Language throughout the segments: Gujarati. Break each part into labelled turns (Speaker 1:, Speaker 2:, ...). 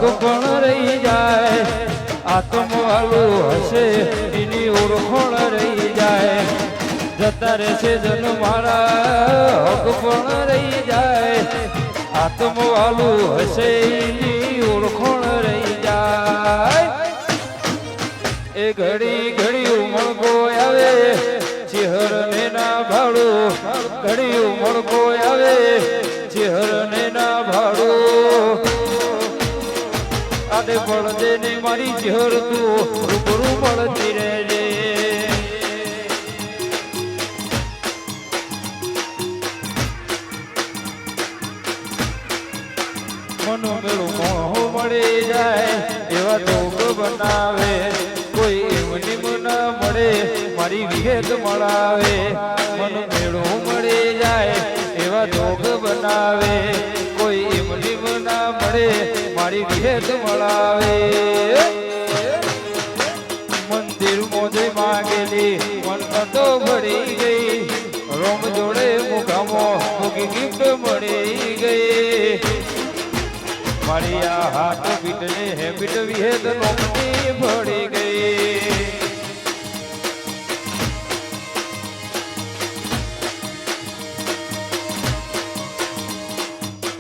Speaker 1: હક પણ રહી જાય આત્મવાલું હશે એની ઓળખણ રહી જાય જતા રહેશે જન મારા હક પણ રહી જાય આત્મવાલું હશે એની ઓળખણ રહી જાય એ ઘડી ઘડી ઉમળકો આવે ચેહર ને ના ભાડું ઘડી ઉમળકો આવે ચેહર ને ના ભાડું આડે પડદે ને મારી ચેહર તું રૂબરૂ મળતી રહેજે મનો મેળું મોહ મળી જાય એવા ધોગ બનાવે કોઈ એમની ના મળે મારી વિહેત મળાવે મન મેળું મળી જાય એવા ધોગ બનાવે કોઈ એમની ના મળે મારી વિહેત મળાવે મંદિર મોજે માગેલી મન તો ભરી ગઈ રોમ જોડે મુખામો મુખી ગિફ્ટ મળી ગઈ મારી આ હાથ બીટ ને હેબિટ વિહેત નોમની ભળી ગઈ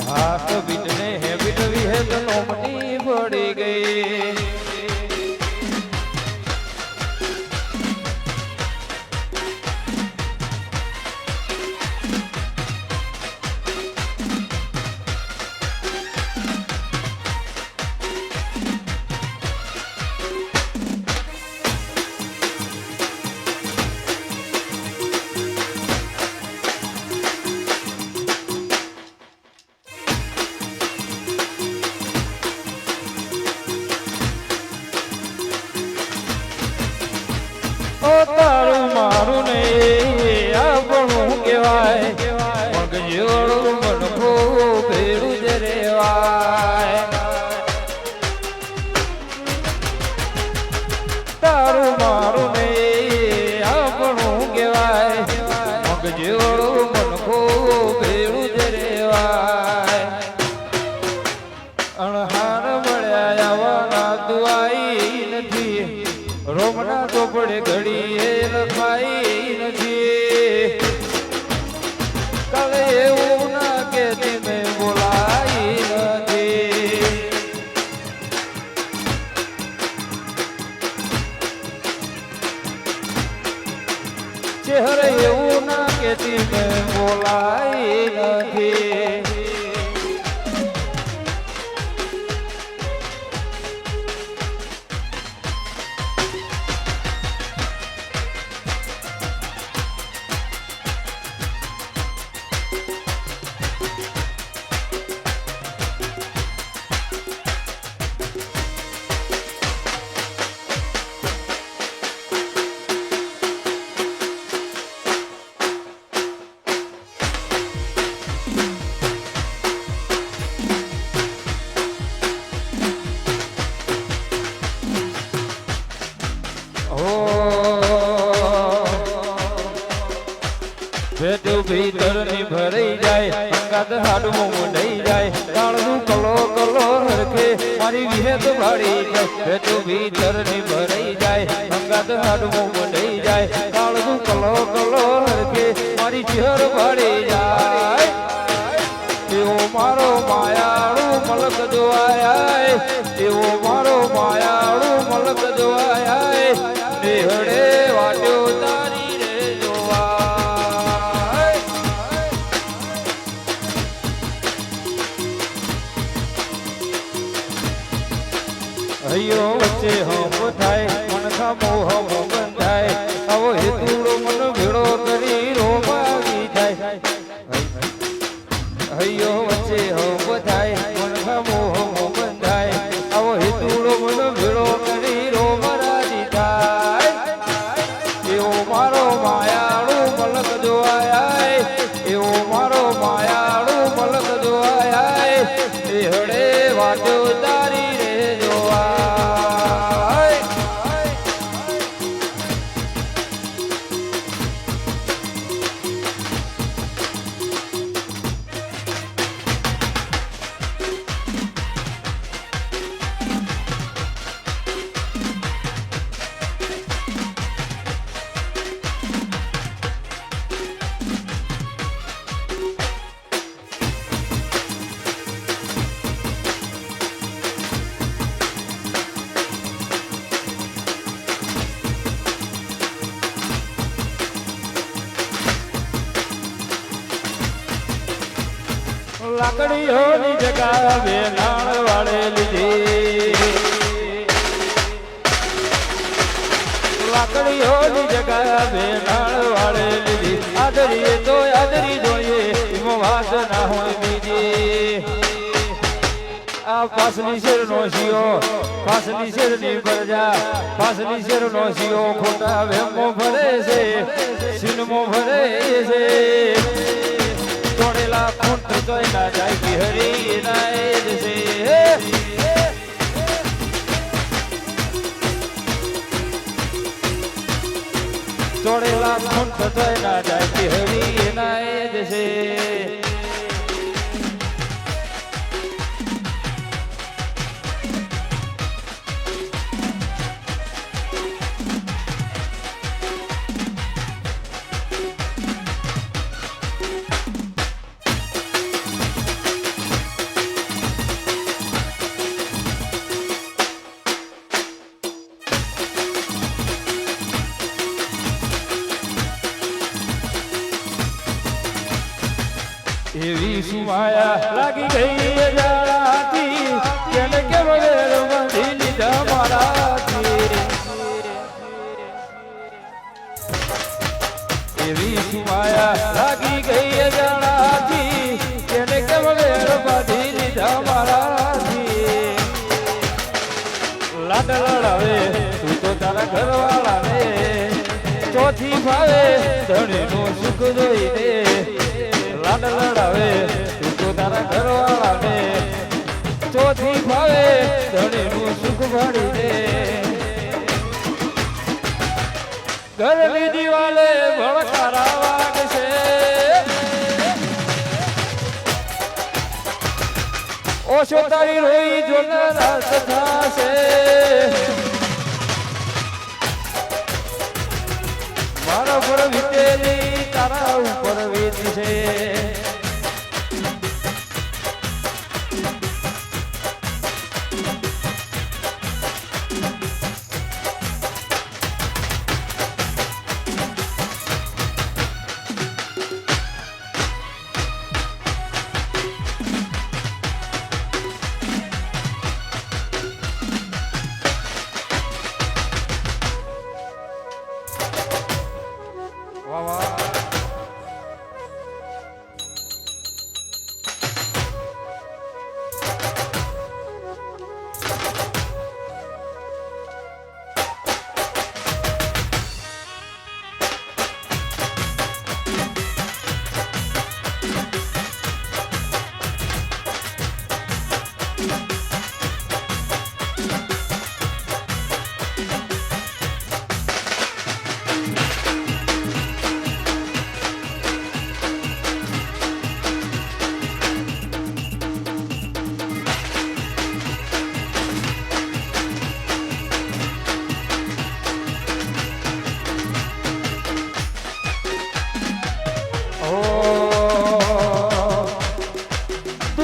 Speaker 1: હાથ બીટ ને હેબિટ વિહેત નોમની ભળી ગઈ તારું મારું ને આપણું કહેવાય મગજોડું મનખો ભેરું જ રેવાય તારું મારું ને આપણું કહેવાય મગજોડું મનખો ભેરું જ રેવાય અણહાર મળ્યા આવવાના દુઆઈ નથી રોમના ચોપડે ઘડીએ લખાઈ નથી કાલે એવું ના કે તમે બોલાઈ નથી ચહેરે એવું ના કે તમે બોલાઈ નથી ભેટું ભીતર ની ભરાઈ જાય અંગાત હાડવું મુંડાઈ જાય તાળનું કલો કલો હરખે મારી વિહેત ભાડી જાય ભેટું ભીતર ની ભરાઈ જાય અંગાત હાડવું મુંડાઈ જાય તાળનું કલો કલો હરખે મારી ચહેર ભાડી જાય એવો મારો માયાળું મલક જોવાય એવો મારો માયાળું મલક જોવાય નેહડે વાટ્યો તારી રે જોવા હૈયો વચ્ચે હમ થાય મનખા મોહ બંધાય આવો હેતુડો મન ભેળો કરી રોમાવી થાય હૈયો વચ્ચે હમ થાય મનખા મોહ બંધાય આવો હેતુડો મન ભેળો કરી રોમરાજી થાય એવો મારો માયાળું મલક જોવાય એવો મારો માયાળું મલક જોવાય એ હડે વાટો તારી રે જોવા લાકડીઓની જગા વેલાણ વાળે લીધી લાકડીઓની જગા વેલાણ વાળે લીધી આદરીએ તો આદરી જોઈએ એમાં વાત ના હોય બીજી આ પાસની શેર નો શિયો પાસની શેર ની પ્રજા પાસની શેર નો શિયો ખોટા વેમો ભરે છે સિનમો ભરે છે તોડેલા ખૂંટ તોય ના જાય બિહરી ના એ જ છે તોડેલા ખૂંટ તોય ના જાય બિહરી ના એ જ છે એવી સુમાયા લાગી ગઈ જાણાથી કેને કે વગેરે બાંધી લીધા મારાથી એવી સુમાયા લાગી ગઈ જાણાથી કેને કે વગેરે બાંધી લીધા મારાથી લાડ લડાવે તું તો તારા ઘરવાળાને ચોથી ભાવે ધણીનું સુખ જોઈ દે લાડ લડાવે તું તો તારા ઘરવાળાને ચોથી ભાવે ધણીનું સુખ ભાડી દે ઘરની દિવાલે ભડકારા વાગશે ઓછો તારી રોઈ જોનાર રાત થશે મારા પર વીતેલી તારા ઉપર વીતી છે વાહ વાહ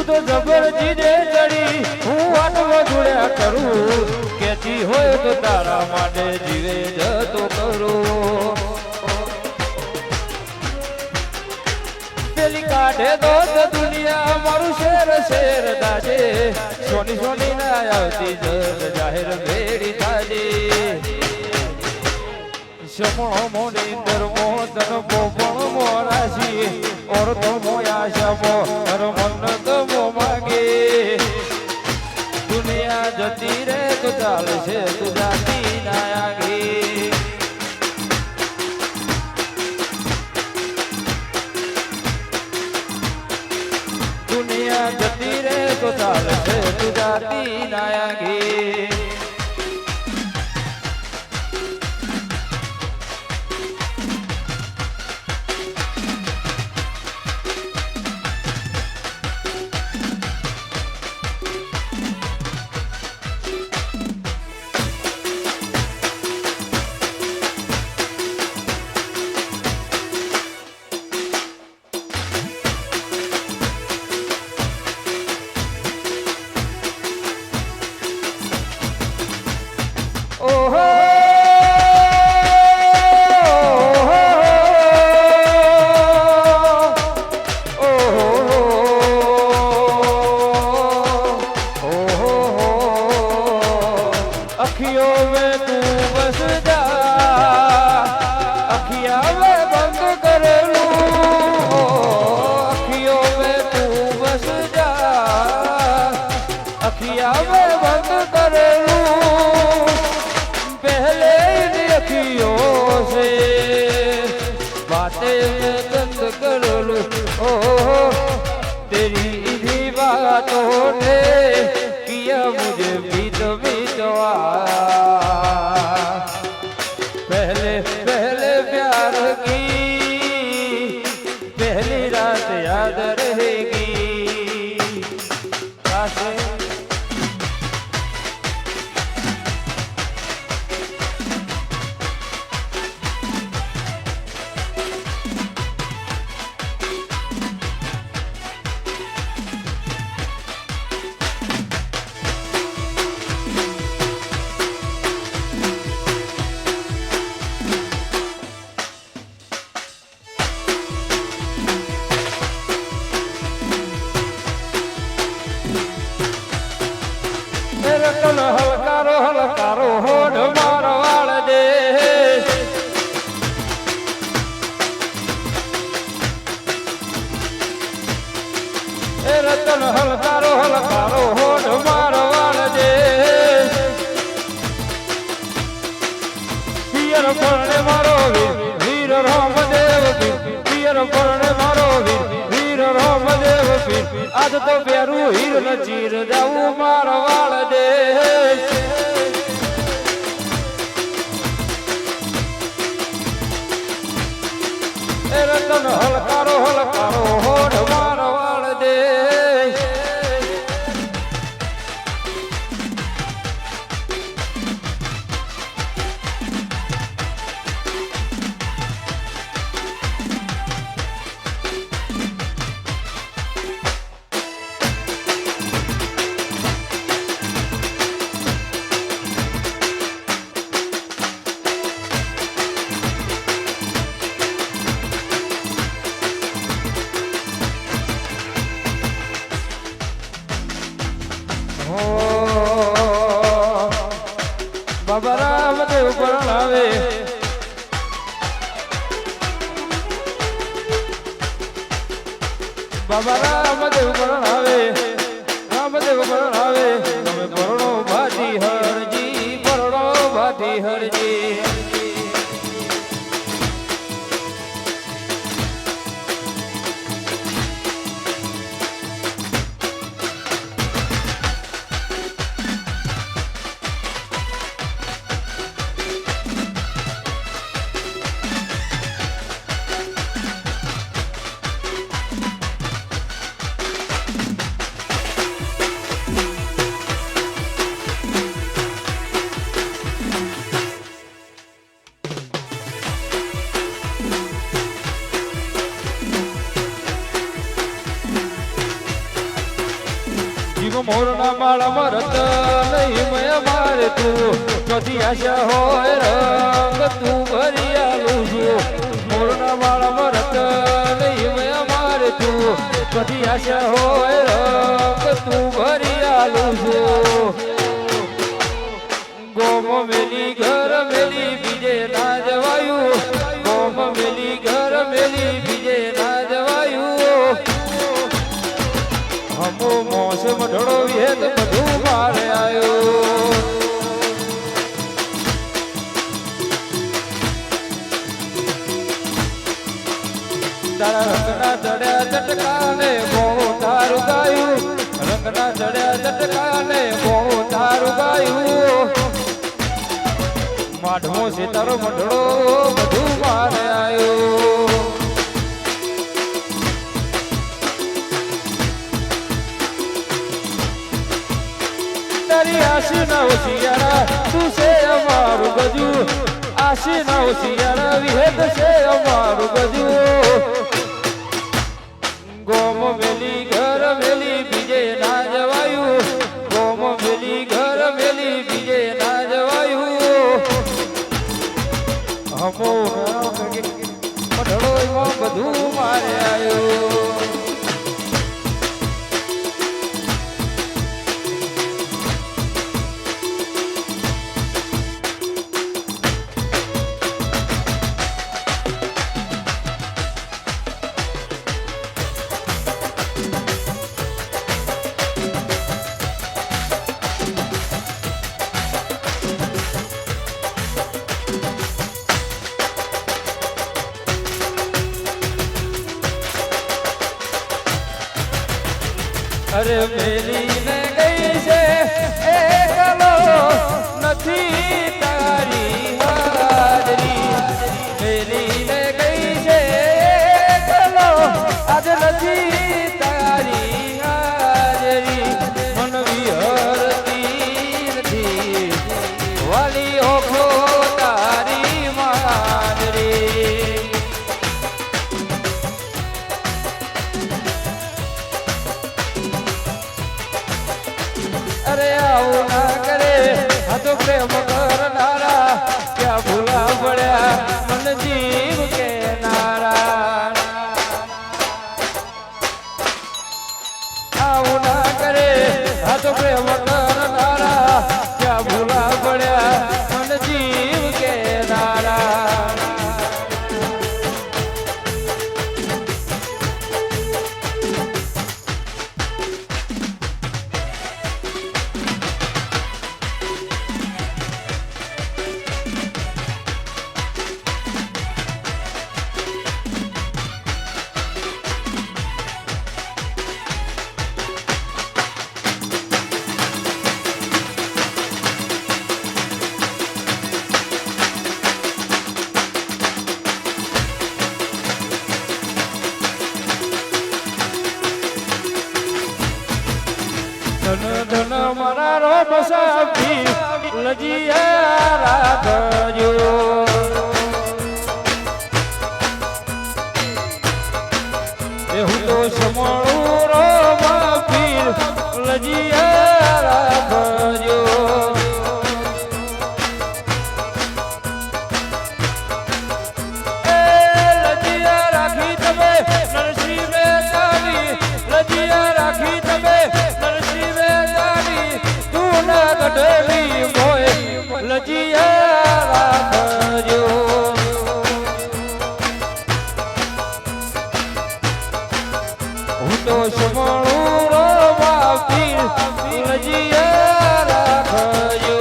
Speaker 1: તો જબરજી દે ચડી હું વાટવા જોડ્યા કરું કેતી હોય તો તારા માટે જીવે જતો કરું પેલી કાઢે દો દુનિયા મારું શેર શેર દાજે સોની સોની ના આવતી જગ જાહેર ભેડી થાજે શમો મોની ધર્મો તન પોપણ મોરાશી ઓર તો મોયા શમો હર મન તો મો માગે દુનિયા જતી રે તો ચાલશે તું જાતી ના આગે દુનિયા જતી રે તો ચાલશે તું જાતી ના આગે अखियों में तू बस जा अखिया में बंद कर लूं अखियों में तू बस जा अखिया में बंद कर लूं पहले इन अखियों से बातें मैं बंद कर लूं तेरी इन्हीं बातों ने किया मुझे बीत बीतवा पहले पहले प्यार की पहली रात याद रहेगी कासे રતન હલકારો હલકારો હોડ મારવાળ દે એ રતન હલકારો હલકારો હોડ મારવાળ દે પિયર પરણે મારો વીર રામદેવ પિયર પરણે મારો વીર રામદેવ આજ તો બેરું હીર ન ચીર જાવું મારવાળ દે એ રતન હલકારો હલકારો હોડ મારવાળ દે બાબા રામદેવ પરણાવે બાબા રામદેવ પરણાવે રામદેવ પરણાવે તમે પરણો ભાતી હરજી પરણો ભાતી હરજી મોરના માળા મરત નહીં મેં મારે તું કદી આશા હોય રંગ તું ભરી આલું છું મોરના માળા મરત નહીં મેં મારે તું કદી આશા હોય રંગ તું ભરી આલું છું ગોમ મેલી ઘર મેલી બીજે ના જવાયું ગોમ મેલી ઘર મેલી બીજે ના જવાયું હમો મોસમ ઢળો વેદ બધું મારે આવ્યો તારા રંગના ચડ્યા ચટકાને મોં તારું ગાયું રંગના ચડ્યા ચટકાને મોં તારું ગાયું માઢમો છે તારો મઢડો બધું મારે આવ્યો તારી આશી ના હોશિયારા તું છે અમારું ગજુ આશી ના હોશિયારા વિહેદ છે અમારું ગજુ ગોમ મેલી ઘર મેલી બીજે ના જવાયું ગોમ મેલી ઘર મેલી બીજે ના જવાયું હમો મઢડો એમાં બધું મારે આવ્યું અરે મેલીને ગઈ છે એકલો નથી તારી હાજરી મેલીને ગઈ છે એકલો આજ નથી તારી હાજરી મન વિહરતી નથી વાલી ઓખો તારી માજરી અરે આવું ના કરે આ તો પ્રેમ કરનારા ક્યાં ભૂલા પડ્યા મન જીવ કે નારા આવું ના કરે આ તો પ્રેમ કરનારા ક્યાં ભૂલા પડ્યા મન જીવ કે નારા ધન ધન મારા રોમ સાબી લજિયા રાખજો એ હું તો સમળું રોમ પીર લજિયા રાખજો એ લજિયા રાખી તમે નરસિંહ મહેતાની લજિયા રાખી તમે ગઢેલી મોય લજિયા રાખજો હું તો સમળું રોવા પીર લજિયા રાખજો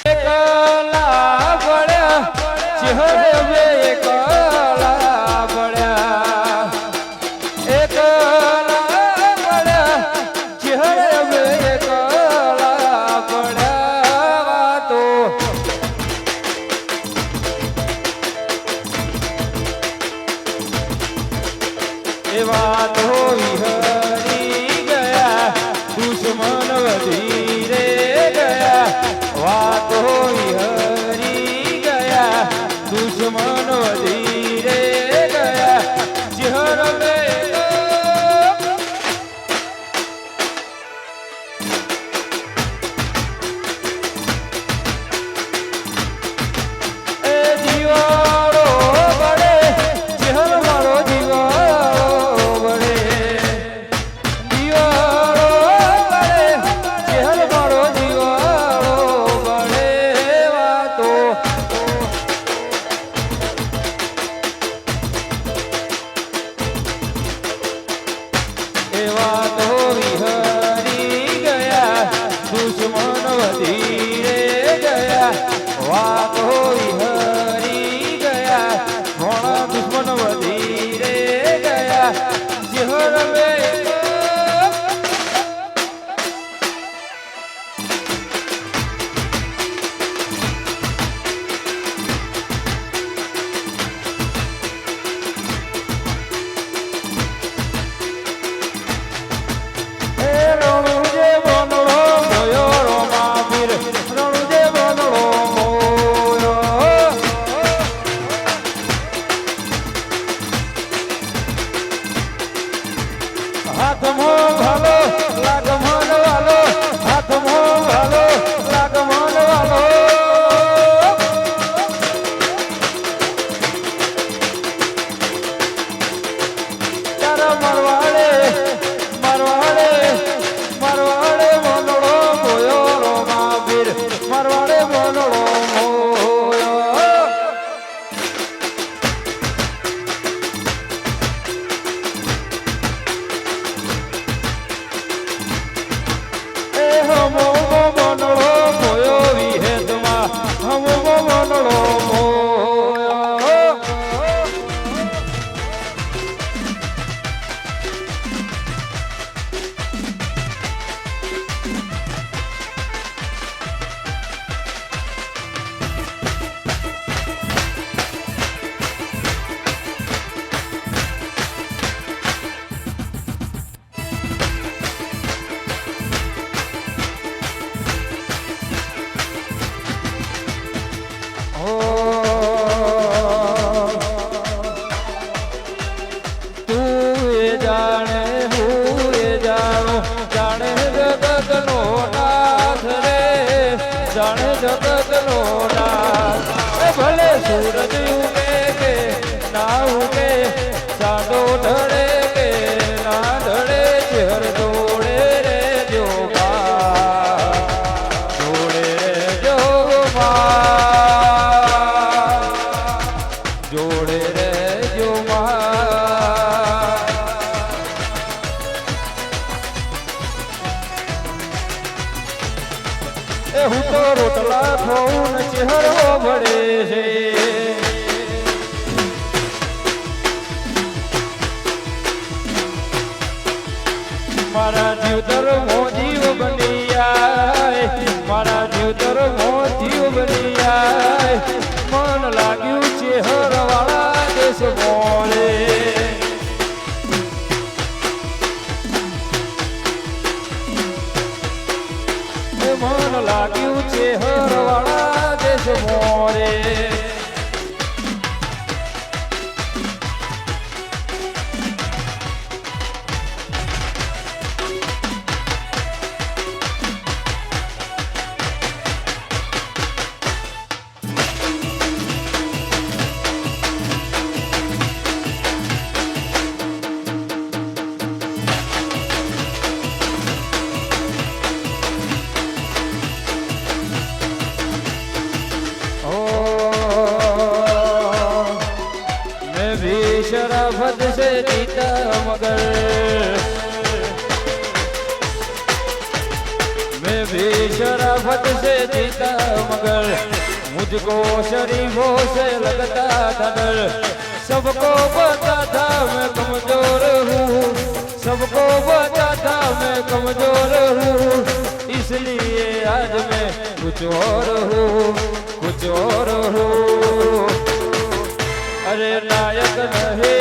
Speaker 1: એકલા પડ્યા ચહેરે બે એકલા પડ્યા એકલા પડ્યા ચહેરે બે એકલા પડ્યા તો એવા તો વિહરી ગયા દુશ્મન વધી રે ગયા વાતો વિહરી ગયા દુશ્મન વધી રે ગયા ચહેર મે એ જીવાળો બળે ચહેર મારો જીવાળો બળે જીવાળો બળે ચહેર મારો જીવાળો એવા તો વિહરી ગયા દુશ્મન વધી રે ગયા વાતો વિહરી ગયા ઘણા દુશ્મન વધી રે ગયા ચહેર મે રણુજે બનલો મોયો રોમા પીર રણુજે બનલો મોયો જાણે જગત નો નાથ ભલે સૂરજ ઉગે કે ના ઉગે સાડો ઢળે કે ના ઢળે ચહેર જોડે રે જોગા જોડે રે જોગા જોડે રે જોગા એ હું તો રોટલા ખાઉં ને ચહેરો ભળે છે મારા જીવતર મો જીવ બની આય મારા જીવતર મો જીવ બની આય મન લાગ્યું ચહેર વાળા દેશ મોરે મન લાગ્યું ચહેર વાળા દેશ મોરે शराफत से जीता मगर मैं भी शराफत से जीता मगर मुझको शरीफों से लगता था डर सबको पता था मैं कमजोर हूँ सबको पता था मैं कमजोर हूँ इसलिए आज मैं कुछ और हूँ अरे नायक नहीं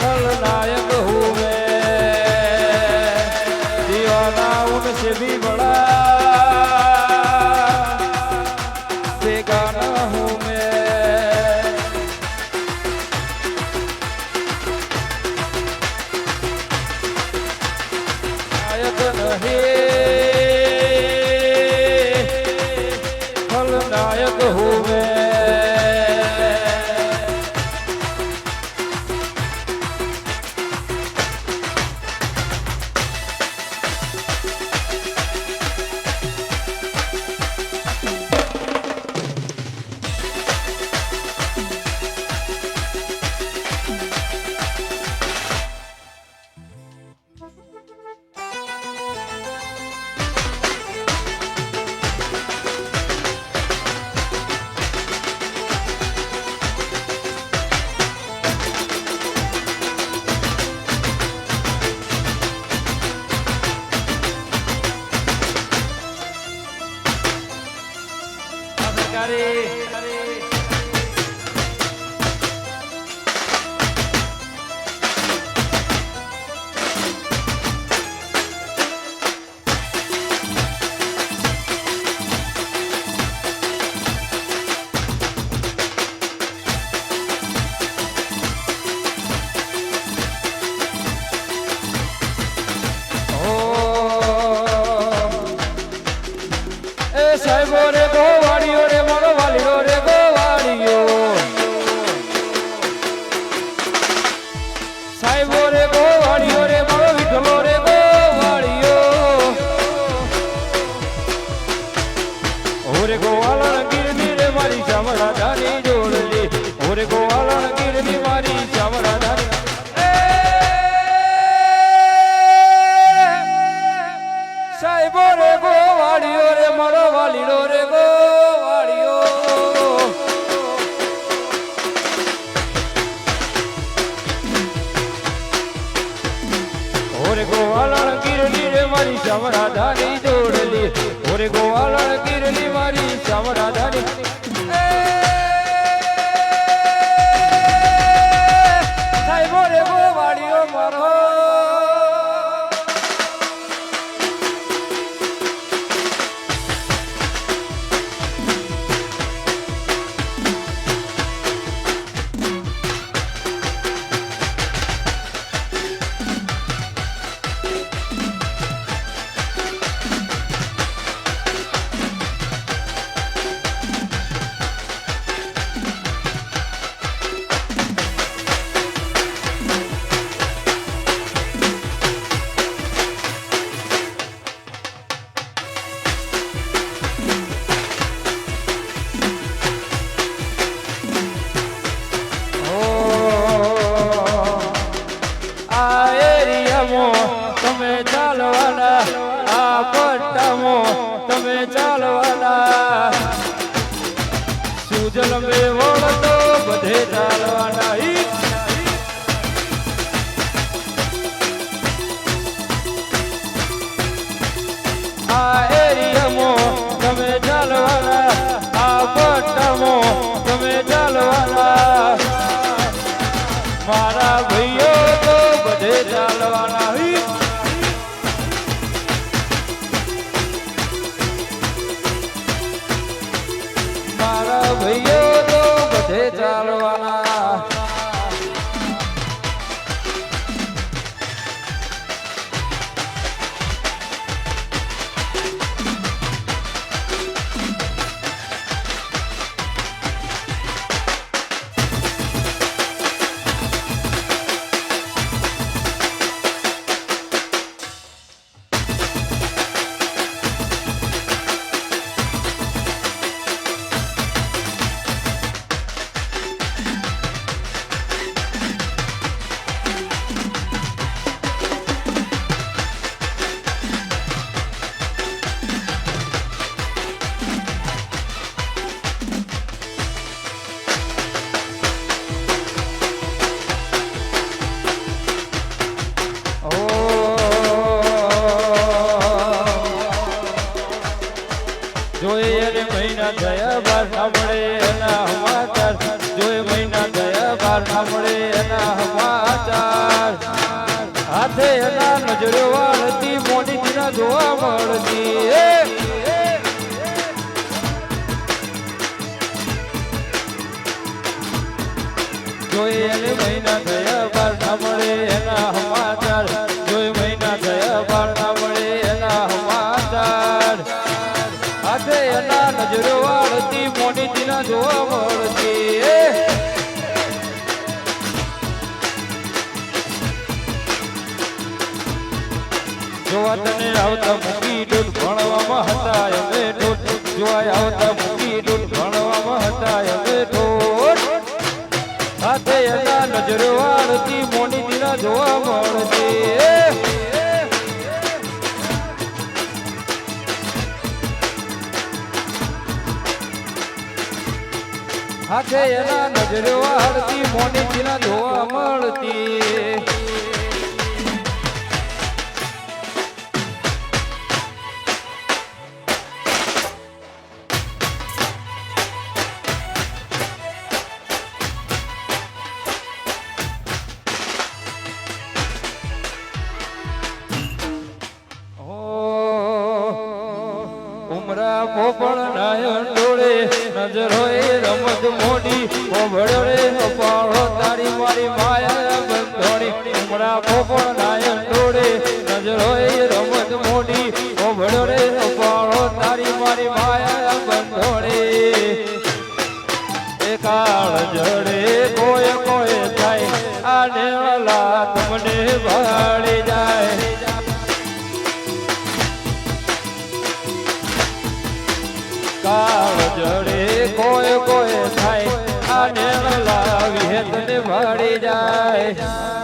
Speaker 1: खलनायक हूँ मैं दीवाना उनसे भी बड़ा बेगाना हूँ मैं नायक नहीं खलनायक हूँ मैं સાહેબો રે ગોવાળીઓ રે મારો વાલીઓ રે ગોવાળીઓ સાહેબો રે ગોવાળીઓ રે મારો વિઠલો રે ગોવાળીઓ ઓરે ગોવાળા ગીરની રે મારી ચામડા જાની જોડલી ઓરે ગોવાળા ગીરની મારી ચામડા જાની સાહેબો રે ગોવાળીઓ રે મારો વાલીડો રે ગોવાળીઓ ઓરે ગોવાળા ગીરની રે મારી ચામડા જાની જોડલી ઓરે ગોવાળા ગીરની મારી ચામડા જાની સાહેબો રે ગોવાળીઓ મારો ચાલવાના આ પટ્ટામાં તમે ચાલવાના સુજલ મે વળતો બધે ચાલવાના આ એરિયામાં તમે ચાલવાના આ પટ્ટામાં તમે ચાલવાના મારા ભાઈઓ તો બધે ચાલવાના મારા ભાઈઓ તો બધે ચાલવાના જોઈએ મહિના થયા બાર સાંભળે એના સમાચાર જોઈએ મહિના થયા બાર સાંભળે એના સમાચાર હાથે એના નજરો વાળતી મોટી દિના જોવા મળતી જોઈએ મહિના થયા બાર સાંભળે એના સમાચાર જોઈએ મહિના થયા બાર સાંભળે એના સમાચાર હાથે એના નજરો વાળતી મોટી દિના જોવા મળતી જોવા તને આવતા મૂકી દૂધ ભણવામાં હતા અમે ઠોઠ જોવા આવતા મૂકી દૂધ ભણવામાં હતા અમે ઠોઠ હાથે એના નજરો વાળતી મોટી દિના જોવા મળતી હાથે એના નજરો વાળતી મોટી દિના જોવા મળતી ઉમરા પોપણ નાયણ ડોળે નજર હોય રમત મોડી ઓભળો રે અપાળો તારી મારી માયા બંધોણી ઉમરા પોપણ નાયણ ડોળે નજર હોય રમત મોડી ઓભળો રે અપાળો તારી મારી માયા બંધોણી એ કાળ જડે કોઈ કોઈ થાય આને વાલા તમને ભાળી જાય કાળ જડે કોઈ કોઈ થાય આને લાવી તને ભાળી જાય